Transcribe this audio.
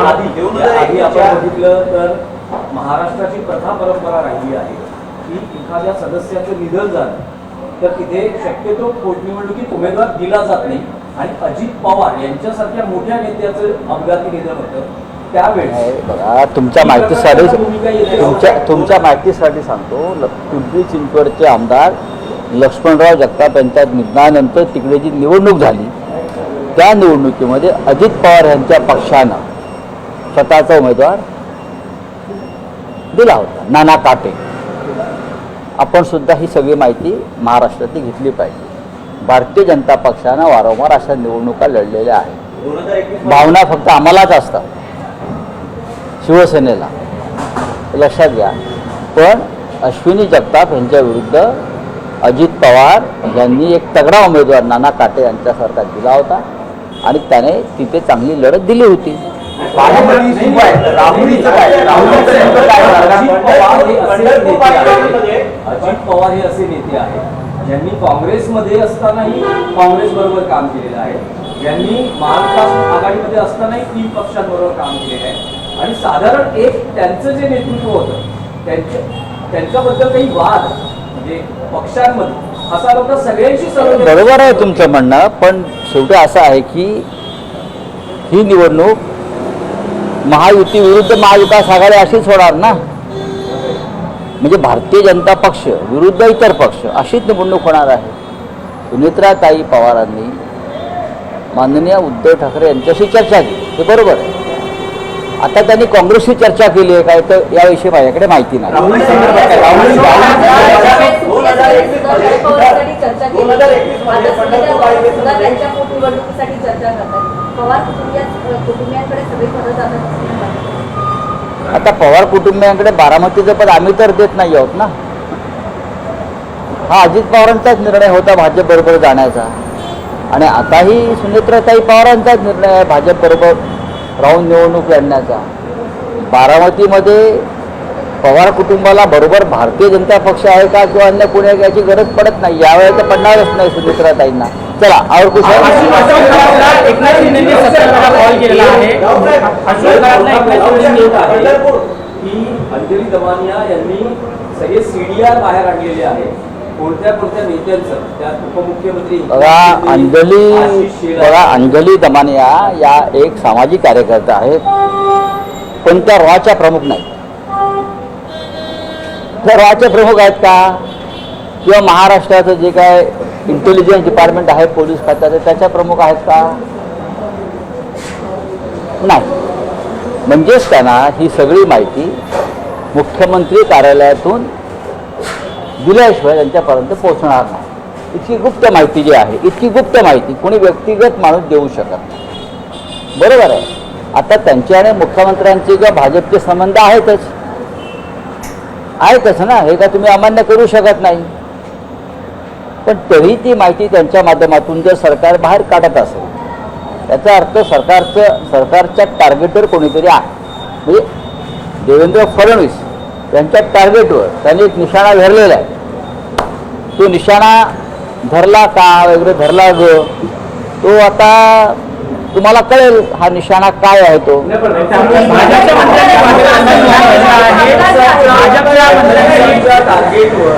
आधी आपण बघितलं तर महाराष्ट्राची प्रथा परंपरा राहिली आहे की एखाद्या सदस्याचं निधन झालं तर तिथे शक्यतो पोटनिवडणुकीत उमेदवार दिला जात नाही आणि अजित पवार यांच्यासारख्या मोठ्या नेत्याचं अपघाती निधन होतं त्यावेळेस बघा, तुमच्या माहितीसाठी सांगतो, पिंपरी चिंचवडचे आमदार लक्ष्मणराव जगताप यांच्या निधनानंतर तिकडे जी निवडणूक झाली त्या निवडणुकीमध्ये अजित पवार यांच्या पक्षानं स्वतःचा उमेदवार दिला होता, नाना काटे. आपण सुद्धा ही सगळी माहिती महाराष्ट्रातली घेतली पाहिजे. भारतीय जनता पक्षानं वारंवार अशा निवडणुका लढलेल्या आहेत. भावना फक्त आम्हालाच असतात, शिवसेनेला, लक्षात घ्या. पण अश्विनी जगताप यांच्या विरुद्ध अजित पवार यांनी एक तगडा उमेदवार नाना काटे यांच्यासारखा दिला होता आणि त्याने तिथे चांगली लढत दिली होती. अजित पवार हे असे नेते आहेत ज्यांनी काँग्रेसमध्ये असतानाही काँग्रेस बरोबर काम केलेलं आहे, ज्यांनी महाविकास आघाडीमध्ये असतानाही 3 पक्षांबरोबर काम केलेलं आहे आणि साधारण एक त्यांचं जे नेतृत्व होतं त्यांच्याबद्दल काही वाद म्हणजे पक्षांमध्ये असा होता सगळ्यांशी सर्व. बरोबर आहे तुमचं म्हणणं, पण शेवटी असं आहे की ही निवडणूक महायुती विरुद्ध महाविकास आघाडी अशीच होणार ना. म्हणजे भारतीय जनता पक्ष विरुद्ध इतर पक्ष अशीच निवडणूक होणार आहे. सुनेत्राताई पवारांनी माननीय उद्धव ठाकरे यांच्याशी चर्चा केली, हे बरोबर आहे. आता त्यांनी काँग्रेसशी चर्चा केली आहे काय तर याविषयी माझ्याकडे माहिती नाही. आता पवार कुटुंबियांकडे बारामतीचं पद आम्ही तर देत नाही आहोत ना. हा अजित पवारांचाच निर्णय होता भाजप बरोबर जाण्याचा आणि आताही सुनेत्राताई पवारांचाच निर्णय आहे भाजप बरोबर राहून निवडणूक लढण्याचा. बारामतीमध्ये पवार कुटुंबाला बरोबर भारतीय जनता पक्ष आहे का किंवा अन्य कोणी याची गरज पडत नाही, यावेळेस तर पडणारच नाही सुनेत्राताईंना. चला और कुछ अंजली दमानिया यांनी सगळे सीडीआर बाहेर आणलेले आहे. कोणत्या नेत्यांचं त्यात उपमुख्यमंत्री अंजली दमानिया या एक सामाजिक कार्यकर्ता आहेत, पण त्या रॉच्या प्रमुख नाही. त्या रॉचे प्रमुख आहेत का किंवा महाराष्ट्राचं जे काय इंटेलिजन्स डिपार्टमेंट आहे पोलीस खात्याचं त्याच्या प्रमुख आहेत का? नाही. म्हणजेच त्यांना ही सगळी माहिती मुख्यमंत्री कार्यालयातून दिल्याशिवाय त्यांच्यापर्यंत पोहोचणार नाही. इतकी गुप्त माहिती जी आहे, इतकी गुप्त माहिती कोणी व्यक्तिगत माणूस देऊ शकत नाही. बरोबर आहे. आता त्यांचे आणि मुख्यमंत्र्यांचे किंवा भाजपचे संबंध आहेतच ना, हे का तुम्ही अमान्य करू शकत नाही. पण तरी ती माहिती त्यांच्या माध्यमातून जर सरकार बाहेर काढत असेल याचा अर्थ सरकारच्या टार्गेटवर कोणीतरी आहे. म्हणजे देवेंद्र फडणवीस यांच्या टार्गेटवर त्यांनी एक निशाणा धरलेला आहे. तो निशाणा धरला का वगैरे धरला तो आता तुम्हाला कळेल हा निशाणा काय आहे तो. टार्गेटवर